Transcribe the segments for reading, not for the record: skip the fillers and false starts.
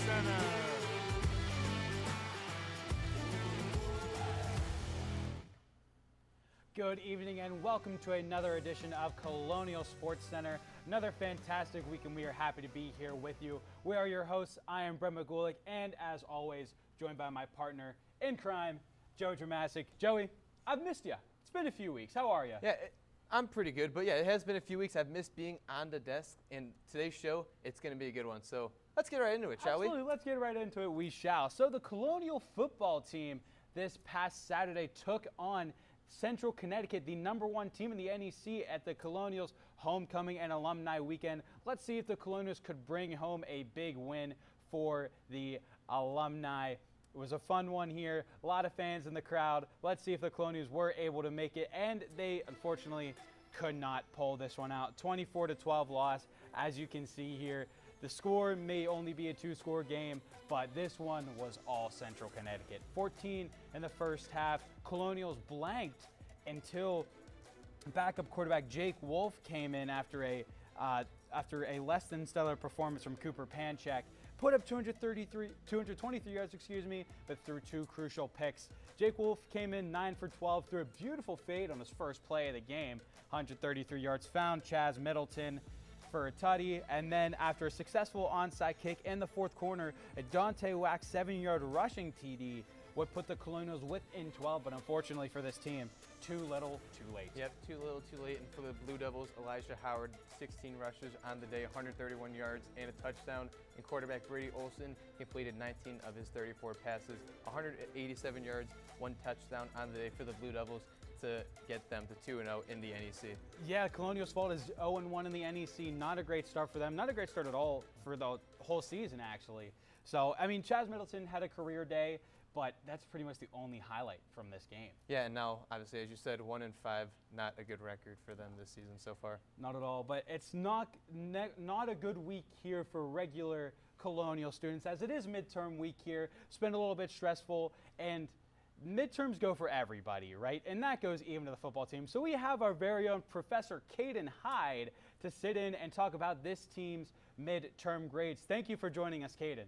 Center. Good evening and welcome to another edition of Colonial Sports Center. Another fantastic week and we are happy to be here with you. We are your hosts. I am Brett McGulick and as always joined by my partner in crime, Joe Dramasic. Joey, I've missed you. It's been a few weeks. How are you? Yeah, I'm pretty good, but yeah, it has been a few weeks. I've missed being on the desk, and today's show, it's going to be a good one. So let's get right into it, shall we? Absolutely. Let's get right into it. We shall. So the Colonial football team this past Saturday took on Central Connecticut, the #1 team in the NEC at the Colonials Homecoming and Alumni Weekend. Let's see if the Colonials could bring home a big win for the alumni. It was a fun one here. A lot of fans in the crowd. Let's see if the Colonials were able to make it, and they unfortunately could not pull this one out. 24-12 loss, as you can see here. The score may only be a 2-score game, but this one was all Central Connecticut. 14 in the first half. Colonials blanked until backup quarterback Jake Wolf came in after a less than stellar performance from Cooper Panchak. Put up 223 yards, but threw 2 crucial picks. Jake Wolf came in 9 for 12, threw a beautiful fade on his first play of the game. 133 yards found Chaz Middleton for a tutty, and then after a successful onside kick in the fourth quarter, a Dante Wack 7-yard rushing TD would put the Colonials within 12, but unfortunately for this team, too little, too late. Yep, too little, too late. And for the Blue Devils, Elijah Howard, 16 rushes on the day, 131 yards and a touchdown. And quarterback Brady Olson completed 19 of his 34 passes, 187 yards, 1 touchdown on the day for the Blue Devils to get them to 2-0 in the NEC. Yeah, Colonial's fault is 0-1 in the NEC. Not a great start for them. Not a great start at all for the whole season, actually. So, I mean, Chaz Middleton had a career day, but that's pretty much the only highlight from this game. Yeah, and now, obviously, as you said, 1-5, not a good record for them this season so far. Not at all, but it's not a good week here for regular Colonial students, as it is midterm week here. It's been a little bit stressful, and midterms go for everybody, right? And that goes even to the football team. So we have our very own Professor Caden Hyde to sit in and talk about this team's midterm grades. Thank you for joining us, Caden.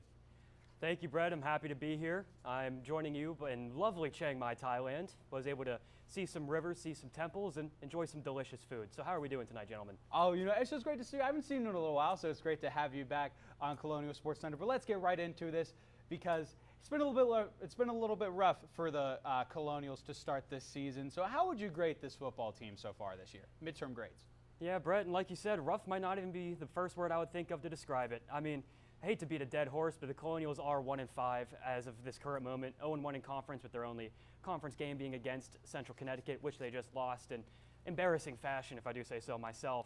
Thank you, Brett. I'm happy to be here. I'm joining you in lovely Chiang Mai, Thailand. Was able to see some rivers, see some temples, and enjoy some delicious food. So how are we doing tonight, gentlemen? Oh, it's just great to see you. I haven't seen you in a little while, so it's great to have you back on Colonial Sports Center. But let's get right into this because it's been a little bit rough for the Colonials to start this season. So how would you grade this football team so far this year? Midterm grades. Yeah, Brett, and like you said, rough might not even be the first word I would think of to describe it. I mean, I hate to beat a dead horse, but the Colonials are 1-5 as of this current moment. 0-1 in conference, with their only conference game being against Central Connecticut, which they just lost in embarrassing fashion, if I do say so myself.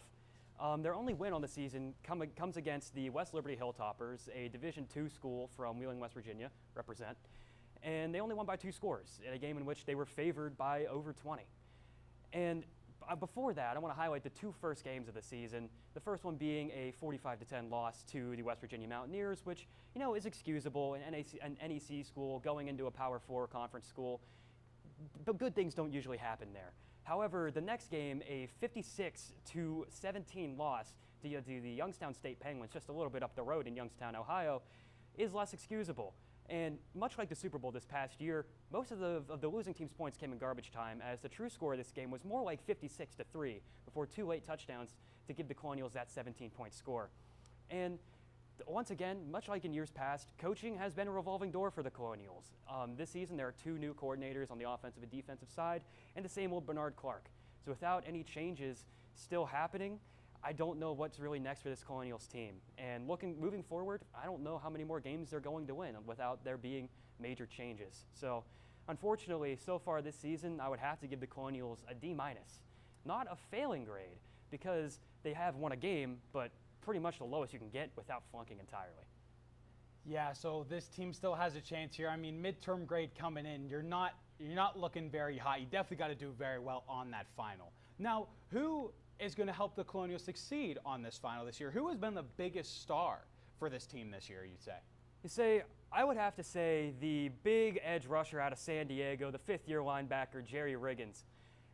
Their only win on the season comes against the West Liberty Hilltoppers, a Division II school from Wheeling, West Virginia, represent. And they only won by 2 scores in a game in which they were favored by over 20. And before that, I want to highlight the 2 first games of the season. The first one being a 45-10 loss to the West Virginia Mountaineers, which, is excusable. An NEC school going into a Power 4 conference school, but good things don't usually happen there. However, the next game, a 56-17 loss to the Youngstown State Penguins, just a little bit up the road in Youngstown, Ohio, is less excusable. And much like the Super Bowl this past year, most of the losing team's points came in garbage time, as the true score of this game was more like 56-3 before 2 late touchdowns to give the Colonials that 17-point score. And once again, much like in years past, coaching has been a revolving door for the Colonials. This season, there are 2 new coordinators on the offensive and defensive side, and the same old Bernard Clark. So without any changes still happening, I don't know what's really next for this Colonials team. And moving forward, I don't know how many more games they're going to win without there being major changes. So unfortunately, so far this season, I would have to give the Colonials a D-. Not a failing grade, because they have won a game, but pretty much the lowest you can get without flunking entirely. Yeah, so this team still has a chance here. I mean, midterm grade coming in, you're not looking very high. You definitely got to do very well on that final. Now, who is going to help the Colonials succeed on this final this year? Who has been the biggest star for this team this year, you'd say? I would have to say the big edge rusher out of San Diego, the 5th-year linebacker, Jerry Riggins.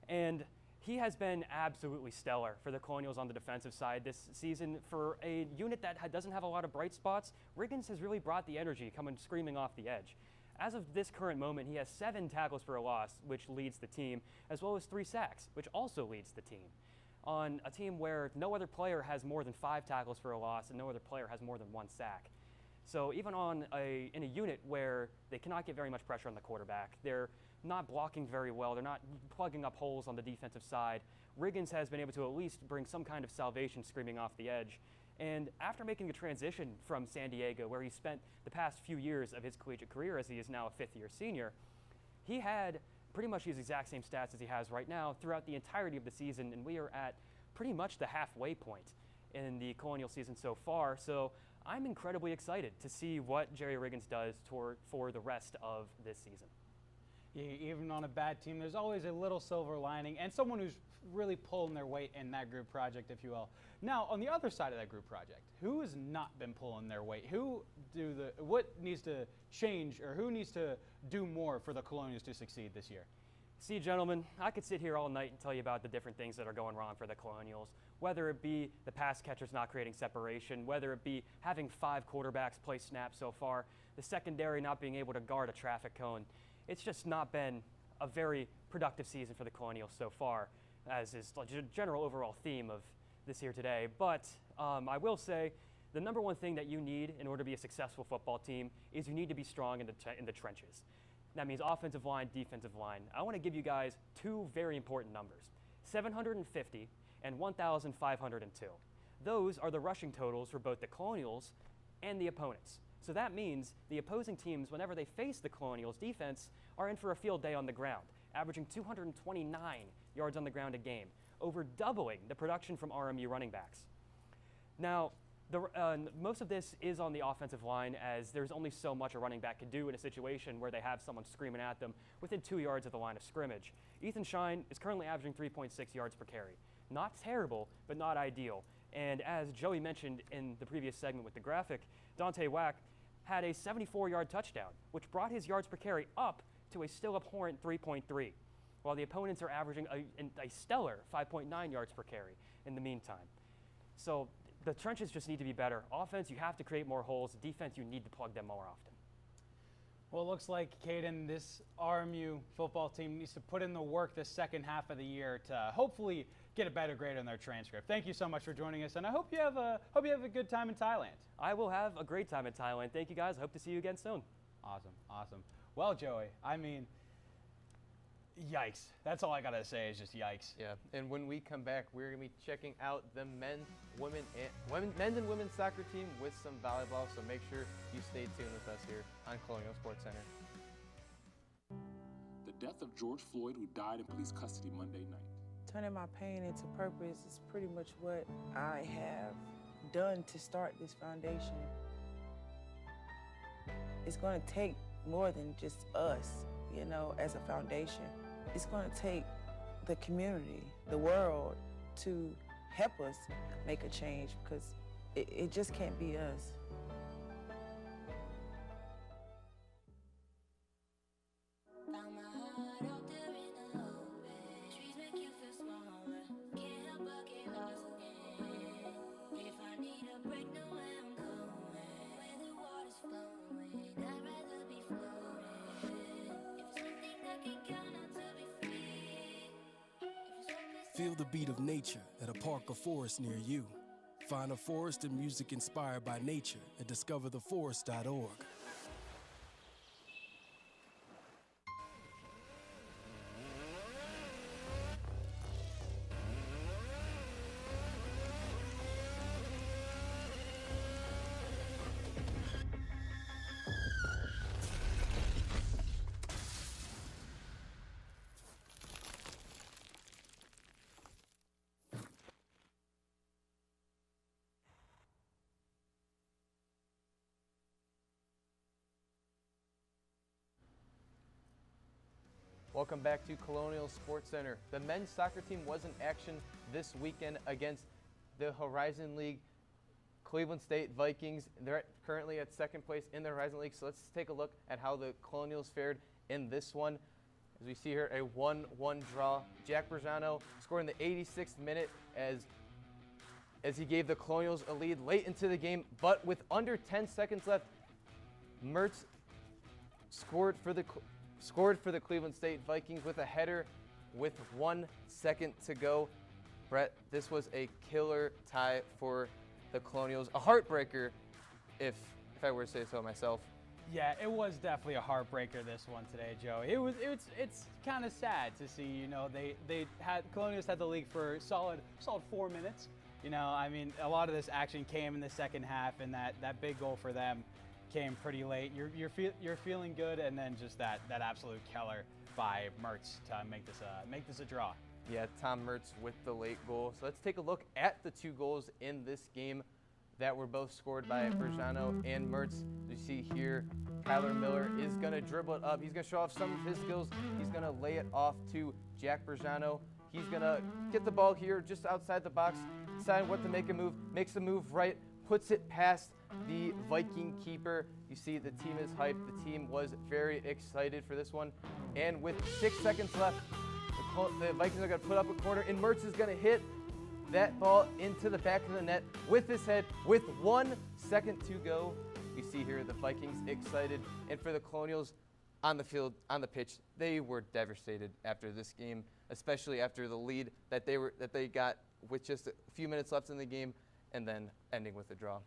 And He has been absolutely stellar for the Colonials on the defensive side this season. For a unit that doesn't have a lot of bright spots, Riggins has really brought the energy coming screaming off the edge. As of this current moment, he has 7 tackles for a loss, which leads the team, as well as 3 sacks, which also leads the team. On a team where no other player has more than 5 tackles for a loss and no other player has more than 1 sack. So even in a unit where they cannot get very much pressure on the quarterback, they're not blocking very well, they're not plugging up holes on the defensive side, Riggins has been able to at least bring some kind of salvation screaming off the edge. And after making the transition from San Diego, where he spent the past few years of his collegiate career as he is now a 5th-year senior, he had pretty much his exact same stats as he has right now throughout the entirety of the season, and we are at pretty much the halfway point in the Colonial season so far. So I'm incredibly excited to see what Jerry Riggins does for the rest of this season. Yeah, even on a bad team, there's always a little silver lining and someone who's really pulling their weight in that group project, if you will. Now, on the other side of that group project, who has not been pulling their weight? What needs to change, or who needs to do more for the Colonials to succeed this year? See, gentlemen, I could sit here all night and tell you about the different things that are going wrong for the Colonials, whether it be the pass catchers not creating separation, whether it be having 5 quarterbacks play snaps so far, the secondary not being able to guard a traffic cone. It's just not been a very productive season for the Colonials so far, as is the general overall theme of this here today. But I will say the number one thing that you need in order to be a successful football team is you need to be strong in the trenches. That means offensive line, defensive line. I want to give you guys 2 very important numbers, 750 and 1,502. Those are the rushing totals for both the Colonials and the opponents. So that means the opposing teams, whenever they face the Colonials defense, are in for a field day on the ground, averaging 229 yards on the ground a game, over doubling the production from RMU running backs. Now, most of this is on the offensive line, as there's only so much a running back can do in a situation where they have someone screaming at them within 2 yards of the line of scrimmage. Ethan Shine is currently averaging 3.6 yards per carry. Not terrible, but not ideal. And as Joey mentioned in the previous segment with the graphic, Dante Wack had a 74-yard touchdown, which brought his yards per carry up to a still abhorrent 3.3, while the opponents are averaging a stellar 5.9 yards per carry in the meantime. So the trenches just need to be better. Offense, you have to create more holes. Defense, you need to plug them more often. Well, it looks like, Caden, this RMU football team needs to put in the work the second half of the year to hopefully get a better grade on their transcript. Thank you so much for joining us, and I hope you have a good time in Thailand. I will have a great time in Thailand. Thank you, guys. I hope to see you again soon. Awesome, awesome. Well, Joey, I mean, yikes. That's all I got to say is just yikes. Yeah, and when we come back, we're going to be checking out the men's and women's soccer team with some volleyball, so make sure you stay tuned with us here on Colonial Sports Center. The death of George Floyd, who died in police custody Monday night. Turning my pain into purpose is pretty much what I have done to start this foundation. It's going to take more than just us, you know, as a foundation. It's going to take the community, the world, to help us make a change, because it just can't be us. Feel the beat of nature at a park or forest near you. Find a forest and music inspired by nature at discovertheforest.org. Welcome back to Colonial Sports Center. The men's soccer team was in action this weekend against the Horizon League Cleveland State Vikings. They're currently at second place in the Horizon League, so let's take a look at how the Colonials fared in this one. As we see here, a 1-1 draw. Jack Bergiano scored in the 86th minute as he gave the Colonials a lead late into the game, but with under 10 seconds left, Mertz scored for the Cleveland State Vikings with a header with 1 second to go. Brett, this was a killer tie for the Colonials, a heartbreaker, if I were to say so myself. Yeah, it was definitely a heartbreaker, this one today, Joe. It's kind of sad to see, you know, Colonials had the league for solid 4 minutes. You know, I mean, a lot of this action came in the second half, and that big goal for them came pretty late. You're feeling good, and then just that absolute killer by Mertz to make this a draw. Yeah, Tom Mertz with the late goal. So let's take a look at the 2 goals in this game that were both scored by Bergiano and Mertz. You see here, Kyler Miller is going to dribble it up. He's going to show off some of his skills. He's going to lay it off to Jack Bergiano. He's going to get the ball here just outside the box, decide what to make a move, makes a move right, puts it past the Viking keeper. You see the team is hyped. The team was very excited for this one. And with 6 seconds left, the Vikings are going to put up a corner, and Mertz is going to hit that ball into the back of the net with his head with 1 second to go. You see here the Vikings excited, and for the Colonials on the field, on the pitch, they were devastated after this game, especially after the lead that they got with just a few minutes left in the game, and then ending with a draw.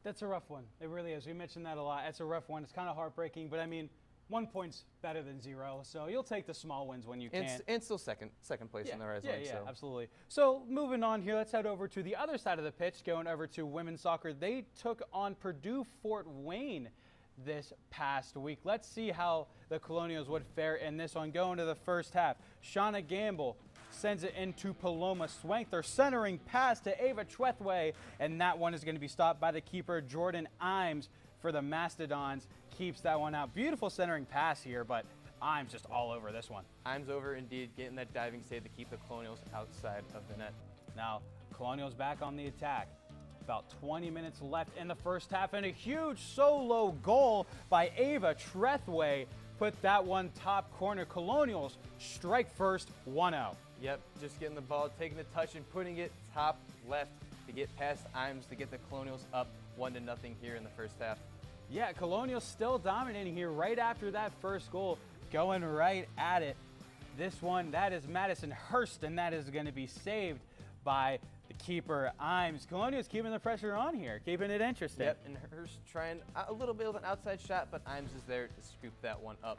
That's a rough one. It really is. We mentioned that a lot. It's a rough one. It's kind of heartbreaking, but I mean, 1 point's better than 0, so you'll take the small wins when you can. And still second place in the Rise League. Yeah, absolutely. So moving on here, let's head over to the other side of the pitch, going over to women's soccer. They took on Purdue Fort Wayne this past week. Let's see how the Colonials would fare in this one. Going to the first half, Shauna Gamble sends it into Paloma Swank. They're centering pass to Ava Trethway, and that one is going to be stopped by the keeper, Jordan Imes, for the Mastodons. Keeps that one out. Beautiful centering pass here, but Imes just all over this one. Imes over indeed, getting that diving save to keep the Colonials outside of the net. Now, Colonials back on the attack. About 20 minutes left in the first half, and a huge solo goal by Ava Trethway put that one top corner. Colonials strike first, 1-0. Yep, just getting the ball, taking the touch, and putting it top left to get past Imes to get the Colonials up 1-0 here in the first half. Yeah, Colonials still dominating here right after that first goal, going right at it. This one, that is Madison Hurst, and that is going to be saved by the keeper, Imes. Colonials keeping the pressure on here, keeping it interesting. Yep, and Hurst trying a little bit of an outside shot, but Imes is there to scoop that one up.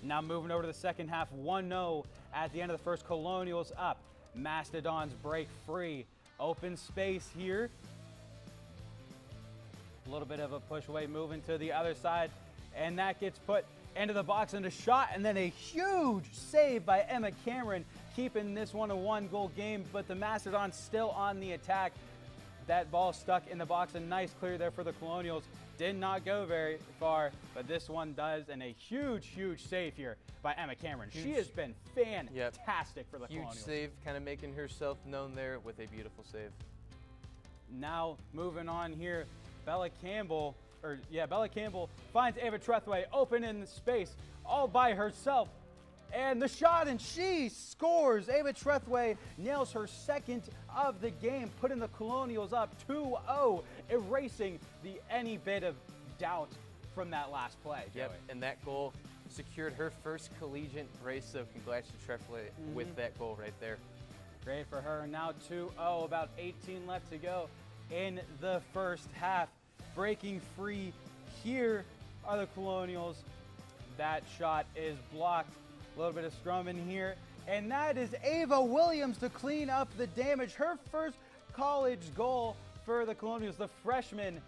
Now moving over to the second half, 1-0 at the end of the first. Colonials up. Mastodons break free. Open space here. A little bit of a push away, moving to the other side, and that gets put into the box and a shot, and then a huge save by Emma Cameron, keeping this one a 1-goal game, but the Mastodons still on the attack. That ball stuck in the box, a nice clear there for the Colonials. Did not go very far, but this one does, and a huge save here by Emma Cameron. She has been fantastic for the Colonials. Huge save, kind of making herself known there with a beautiful save. Now moving on here, Bella Campbell finds Ava Trethway open in the space all by herself. And the shot, and she scores. Ava Trethway nails her second of the game, putting the Colonials up 2-0, erasing any bit of doubt from that last play. Yep, Joey. and that goal secured her first collegiate brace, so congrats to Trethway with that goal right there. Great for her. Now 2-0, about 18 left to go in the first half. Breaking free here are the Colonials. That shot is blocked. A little bit of scrum in here. And that is Ava Williams to clean up the damage. Her first college goal for the Colonials. The freshman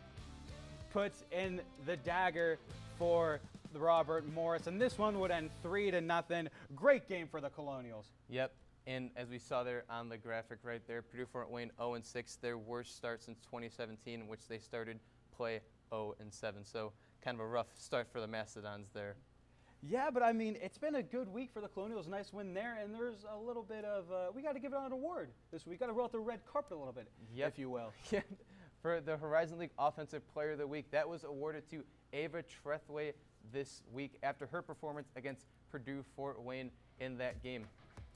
puts in the dagger for the Robert Morris. And this one would end 3-0. Great game for the Colonials. Yep. And as we saw there on the graphic right there, Purdue Fort Wayne 0-6, their worst start since 2017, in which they started play 0-7. So kind of a rough start for the Mastodons there. Yeah, but I mean, it's been a good week for the Colonials. Nice win there, and there's a little bit of, we got to give it an award this week. Got to roll out the red carpet a little bit, if you will. Yeah, for the Horizon League Offensive Player of the Week, that was awarded to Ava Trethway this week after her performance against Purdue Fort Wayne in that game.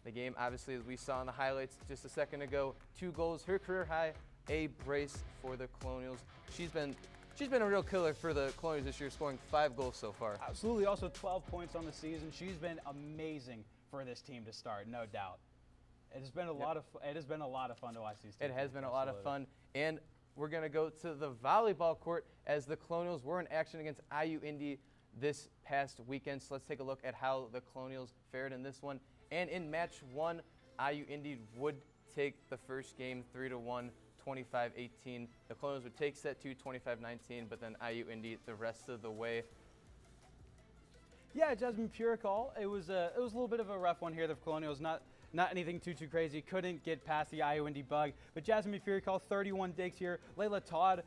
The game, obviously, as we saw in the highlights just a second ago, 2 goals, her career high, a brace for the Colonials. She's been a real killer for the Colonials this year, scoring 5 goals so far. Absolutely, also 12 points on the season. She's been amazing for this team to start, no doubt. It has been a lot of fun to watch these teams. It has been a lot of fun, and we're going to go to the volleyball court as the Colonials were in action against IU Indy this past weekend. So let's take a look at how the Colonials fared in this one. And in match 1, IU Indy would take the first game 3-1, 25-18. The Colonials would take set 2, 25-19, but then IU Indy the rest of the way. Yeah, Jasmine Puricall. It was a little bit of a rough one here. The Colonials not anything too crazy. Couldn't get past the IU Indy bug. But Jasmine Puricall, 31 digs here. Layla Todd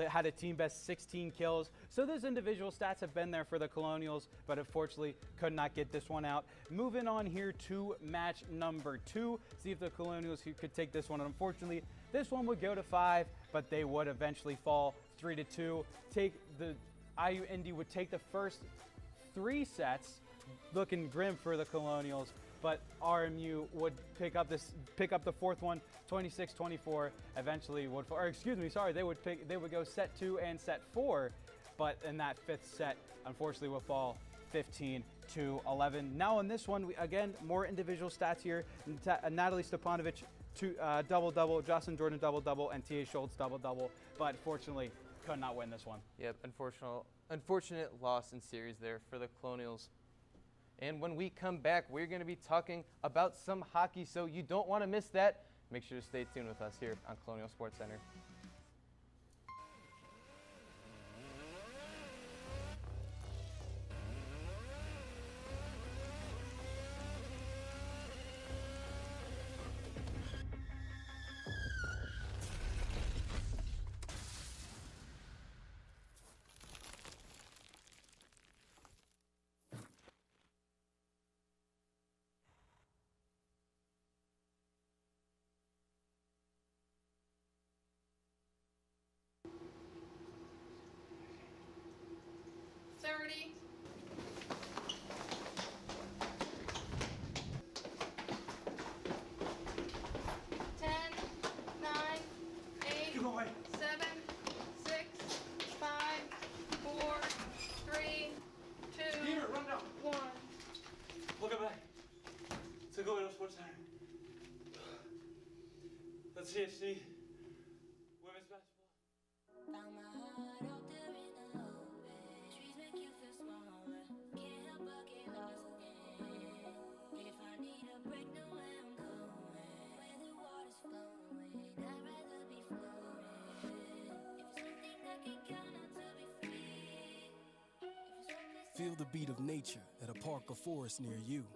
had a team best 16 kills. So those individual stats have been there for the Colonials, but unfortunately could not get this one out. Moving on here to match number 2. See if the Colonials could take this one. Unfortunately, this one would go to 5, but they would eventually fall 3-2. IU Indy would take the first 3 sets, looking grim for the Colonials, but RMU would pick up the 4th one, 26-24. Eventually would, or excuse me, sorry, they would go set 2 and set 4, but in that 5th set, unfortunately, would fall 15-11. Now in this one, again, more individual stats here. Natalie Stepanovic, double-double, Jocelyn Jordan double-double, and Tia Schultz double-double, but fortunately could not win this one. Yep, unfortunate loss in series there for the Colonials. And when we come back, we're going to be talking about some hockey, so you don't want to miss that. Make sure to stay tuned with us here on Colonial Sports Center. Colonial Sports Center. Let's see women's basketball. Found my heart out there in the open. Trees make you feel smaller. Can't help but get lost again. If I need a break, know where I'm going. Where the water's flowing, I'd rather be floating. If it's something that can count on to be free. Feel the beat of nature at a park or forest near you.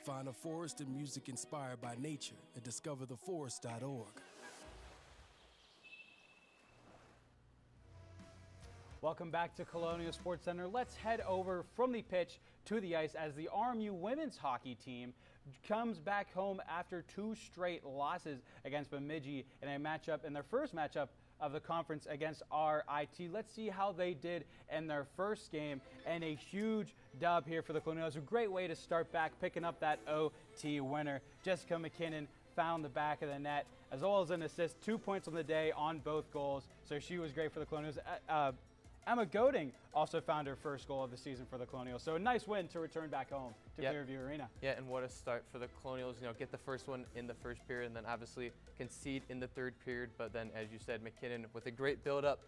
Find a forest and music inspired by nature at discovertheforest.org. Welcome back to Colonial Sports Center. Let's head over from the pitch to the ice as the RMU women's hockey team comes back home after 2 straight losses against Bemidji in their first matchup of the conference against RIT. Let's see how they did in their first game, and a huge dub here for the Colonials. A great way to start back, picking up that OT winner. Jessica McKinnon found the back of the net, as well as an assist, 2 points on the day on both goals, so she was great for the Colonials. Emma Goding also found her first goal of the season for the Colonials, so a nice win to return back home to Clearview Arena. Yeah, and what a start for the Colonials. You know, get the first one in the first period, and then obviously concede in the third period. But then, as you said, McKinnon with a great build-up,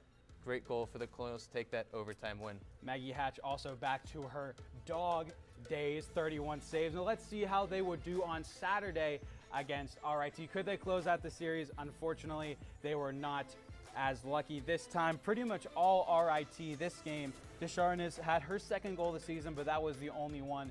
great goal for the Colonials to take that overtime win. Maggie Hatch also back to her dog days, 31 saves. Now let's see how they would do on Saturday against RIT. Could they close out the series? Unfortunately, they were not as lucky this time. Pretty much all RIT this game. Descharnes had her second goal of the season, but that was the only one.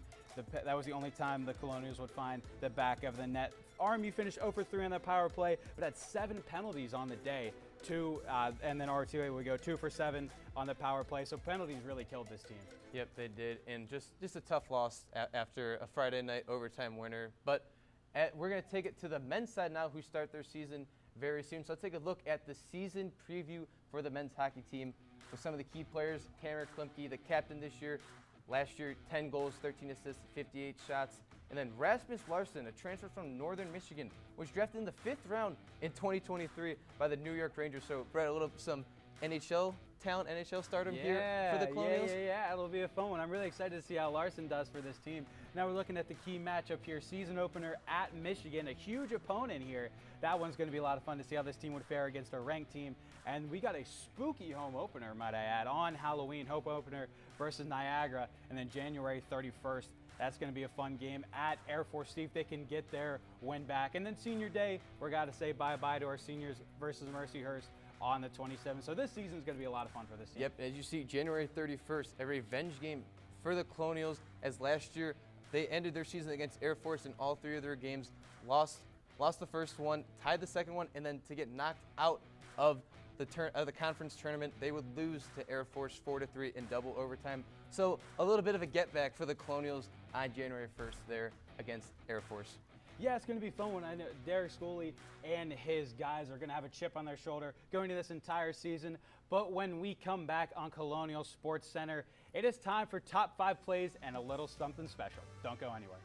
That was the only time the Colonials would find the back of the net. RMU finished 0 for 3 on the power play, but had 7 penalties on the day. And then RTA would go 2 for 7 on the power play. So penalties really killed this team. Yep, they did, and just a tough loss after a Friday night overtime winner. But we're going to take it to the men's side now, who start their season very soon. So let's take a look at the season preview for the men's hockey team with some of the key players. Cameron Klimke, the captain this year. Last year, 10 goals, 13 assists, 58 shots. And then Rasmus Larsson, a transfer from Northern Michigan, was drafted in the 5th round in 2023 by the New York Rangers. So, Brett, some NHL talent, NHL stardom here for the Colonials. Yeah, it'll be a fun one. I'm really excited to see how Larson does for this team. Now we're looking at the key matchup here, season opener at Michigan, a huge opponent here. That one's going to be a lot of fun to see how this team would fare against a ranked team. And we got a spooky home opener, might I add, on Halloween, home opener versus Niagara, and then January 31st. That's going to be a fun game at Air Force. See if they can get their win back. And then Senior Day, we're got to say bye-bye to our seniors versus Mercyhurst on the 27th. So this season is going to be a lot of fun for this team. Yep, as you see, January 31st, a revenge game for the Colonials, as last year they ended their season against Air Force in all 3 of their games, lost the first one, tied the second one, and then to get knocked out of the conference tournament, they would lose to Air Force 4-3 in double overtime. So a little bit of a get back for the Colonials on January 1st there against Air Force. Yeah, it's going to be fun when I know Derek Scully and his guys are going to have a chip on their shoulder going to this entire season. But when we come back on Colonial Sports Center, it is time for top 5 plays and a little something special. Don't go anywhere.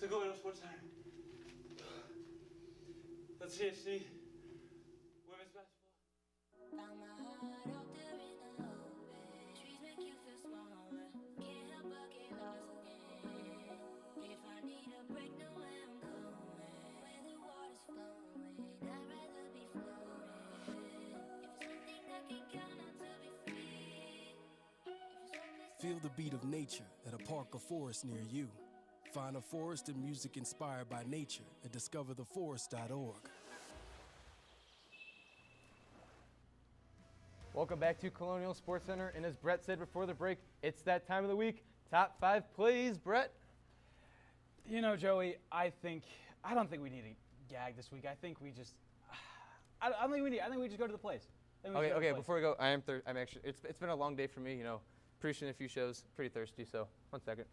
Colonial Sports Center. Let's see women's basketball. Found my heart out there in the open. Trees make you feel smaller. Can't help but get lost again. If I need a break, know where I'm going. Where the water's flowing, I'd rather be floating. If it's something I can count on to be free. Feel the beat of nature at a park or forest near you. Find a forest and music inspired by nature at discovertheforest.org. Welcome back to Colonial Sports Center, and as Brett said before the break, it's that time of the week. Top 5 plays, Brett. You know, Joey, I don't think we need a gag this week. I think we just I think we just go to the plays. Okay, before we go, I'm actually it's been a long day for me, you know. Producing a few shows, pretty thirsty, so 1 second.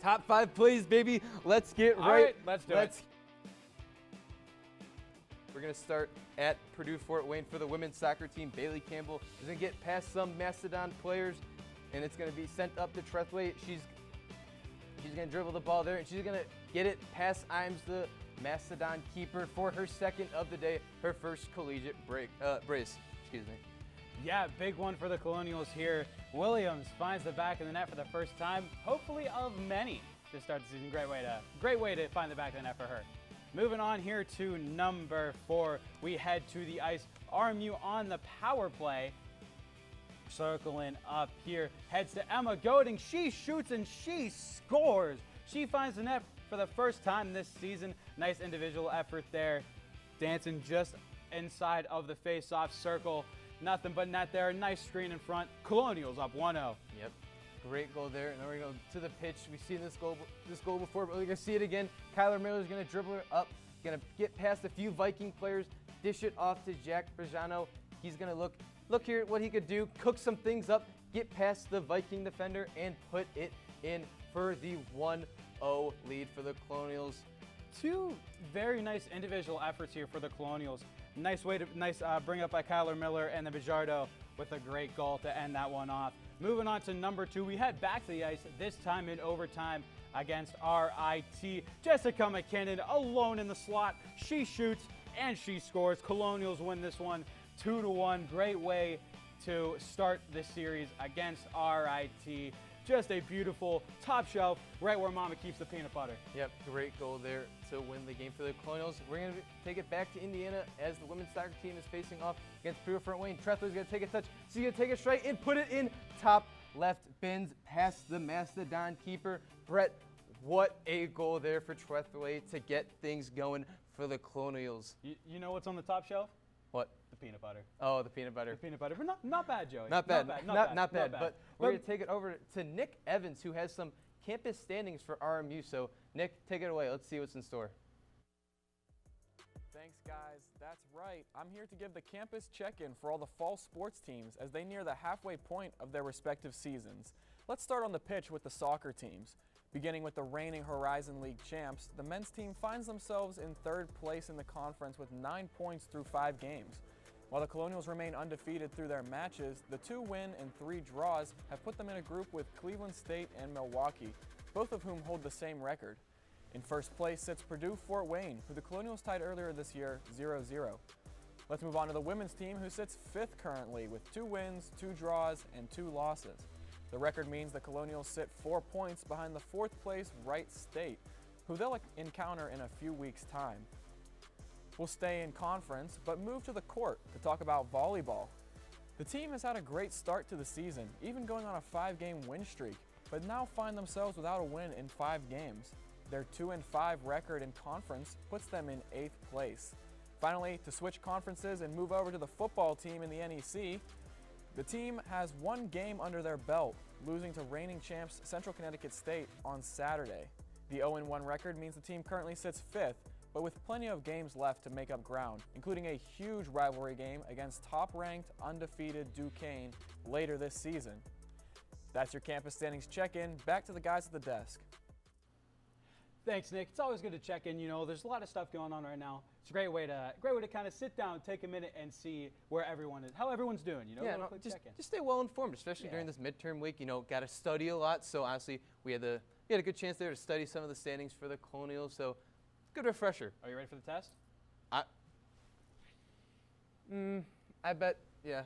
Top 5 plays, baby. Let's get All right, let's do it. We're going to start at Purdue Fort Wayne for the women's soccer team. Bailey Campbell is going to get past some Macedon players, and it's going to be sent up to Trethway. She's going to dribble the ball there, and she's going to get it past Imes, the Macedon keeper, for her second of the day, her first collegiate brace. Excuse me. Yeah, big one for the Colonials here. Williams finds the back of the net for the first time, hopefully of many to start the season. Great way to find the back of the net for her. Moving on here to number 4, we head to the ice. RMU on the power play. Circling up here, heads to Emma Goding. She shoots and she scores. She finds the net for the first time this season. Nice individual effort there. Dancing just inside of the face-off circle. Nothing but net there. Nice screen in front. Colonials up 1-0. Yep. Great goal there. And then we're going to go to the pitch. We've seen this goal before, but we're going to see it again. Kyler Miller is going to dribble her up. Going to get past a few Viking players. Dish it off to Jack Brajano. He's going to look here at what he could do. Cook some things up. Get past the Viking defender and put it in for the 1-0 lead for the Colonials. 2 very nice individual efforts here for the Colonials. Nice bring up by Kyler Miller, and the Bijardo with a great goal to end that one off. Moving on to number 2, we head back to the ice, this time in overtime against RIT. Jessica McKinnon alone in the slot. She shoots and she scores. Colonials win this one 2-1. Great way to start this series against RIT. Just a beautiful top shelf, right where Mama keeps the peanut butter. Yep, great goal there to win the game for the Colonials. We're going to take it back to Indiana as the women's soccer team is facing off against Pure Front Wayne. Trethler's going to take a touch. She's going to take it straight and put it in top left bins past the Mastodon keeper. Brett, what a goal there for Trethway to get things going for the Colonials. You know what's on the top shelf? What? The peanut butter. Oh, the peanut butter. The peanut butter, but not bad, Joey. Not bad. Not bad. But we're going to take it over to Nick Evans, who has some campus standings for RMU. So, Nick, take it away. Let's see what's in store. Thanks, guys. That's right. I'm here to give the campus check-in for all the fall sports teams as they near the halfway point of their respective seasons. Let's start on the pitch with the soccer teams. Beginning with the reigning Horizon League champs, the men's team finds themselves in third place in the conference with 9 points through 5 games. While the Colonials remain undefeated through their matches, the 2 win and 3 draws have put them in a group with Cleveland State and Milwaukee, both of whom hold the same record. In first place sits Purdue Fort Wayne, who the Colonials tied earlier this year 0-0. Let's move on to the women's team, who sits 5th currently with 2 wins, 2 draws, and 2 losses. The record means the Colonials sit 4 points behind the 4th place Wright State, who they'll encounter in a few weeks' time. We'll stay in conference, but move to the court to talk about volleyball. The team has had a great start to the season, even going on a 5-game win streak, but now find themselves without a win in 5 games. Their 2-5 record in conference puts them in 8th place. Finally, to switch conferences and move over to the football team in the NEC, the team has 1 game under their belt, losing to reigning champs Central Connecticut State on Saturday. The 0-1 record means the team currently sits 5th, but with plenty of games left to make up ground, including a huge rivalry game against top-ranked, undefeated Duquesne later this season. That's your campus standings check-in. Back to the guys at the desk. Thanks, Nick. It's always good to check in. You know, there's a lot of stuff going on right now. It's a great way to kind of sit down, take a minute, and see where everyone is, how everyone's doing. You know, yeah, just stay well informed, especially during this midterm week. You know, got to study a lot. So honestly, we had a good chance there to study some of the standings for the Colonials. So good refresher. Are you ready for the test? I bet. Yeah.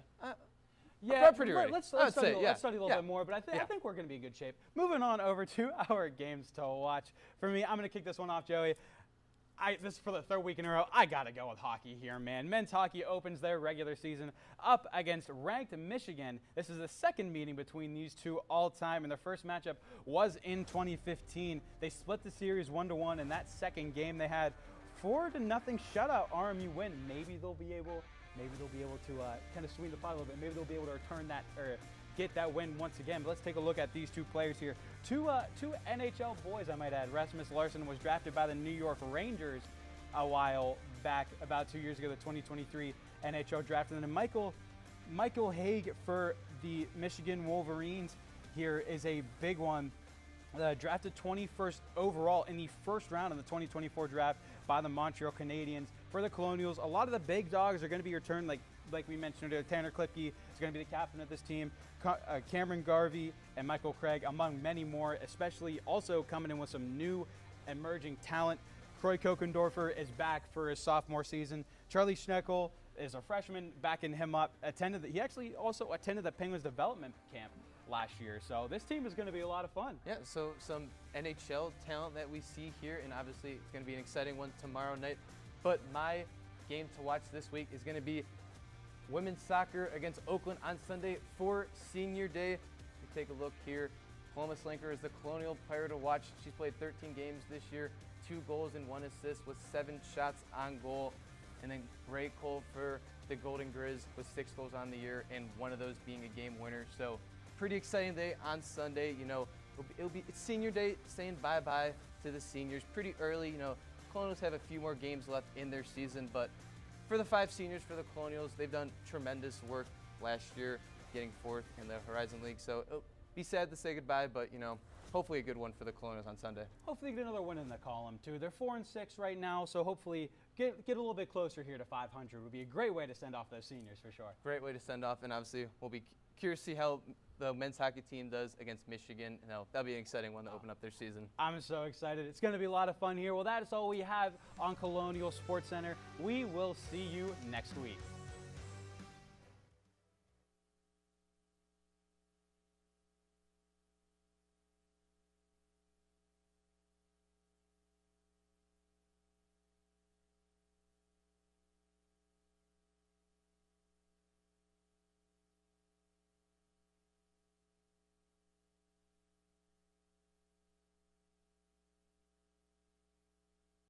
Yeah, pretty ready. Let's study a little bit more, but I think we're going to be in good shape. Moving on over to our games to watch. For me, I'm going to kick this one off, Joey. This is for the 3rd week in a row. I got to go with hockey here, man. Men's hockey opens their regular season up against ranked Michigan. This is the 2nd meeting between these two all time, and their first matchup was in 2015. They split the series 1-1, and that 2nd game they had 4-0 shutout RMU win. Maybe they'll be able to kind of swing the pot a little bit. Maybe they'll be able to return that or get that win once again. But let's take a look at these 2 players here. Two NHL boys, I might add. Rasmus Larsson was drafted by the New York Rangers a while back, about 2 years ago, the 2023 NHL draft. And then Michael Haig for the Michigan Wolverines here is a big one. Drafted 21st overall in the 1st round of the 2024 draft by the Montreal Canadiens. For the Colonials, a lot of the big dogs are going to be returned, like we mentioned earlier. Tanner Klipke is going to be the captain of this team. Cameron Garvey and Michael Craig, among many more, especially also coming in with some new emerging talent. Troy Kokendorfer is back for his sophomore season. Charlie Schneckel is a freshman, backing him up. He actually also attended the Penguins development camp last year. So this team is going to be a lot of fun. Yeah, so some NHL talent that we see here, and obviously it's going to be an exciting one tomorrow night. But my game to watch this week is going to be women's soccer against Oakland on Sunday for Senior Day. We take a look here. Paloma Slinker is the Colonial player to watch. She's played 13 games this year, 2 goals and 1 assist with 7 shots on goal. And then Gray Cole for the Golden Grizz with 6 goals on the year, and one of those being a game winner. So pretty exciting day on Sunday. You know, it's Senior Day, saying bye-bye to the seniors pretty early. You know, Colonials have a few more games left in their season, but for the 5 seniors for the Colonials, they've done tremendous work last year, getting 4th in the Horizon League. So it'll be sad to say goodbye, but you know, hopefully a good one for the Colonials on Sunday. Hopefully get another win in the column too. They're 4-6 right now, so hopefully get a little bit closer here to 500 would be a great way to send off those seniors for sure. Great way to send off, and obviously we'll be curious to see how the men's hockey team does against Michigan. You know, that'll be an exciting one to open up their season. I'm so excited. It's going to be a lot of fun here. Well, that is all we have on Colonial Sports Center. We will see you next week.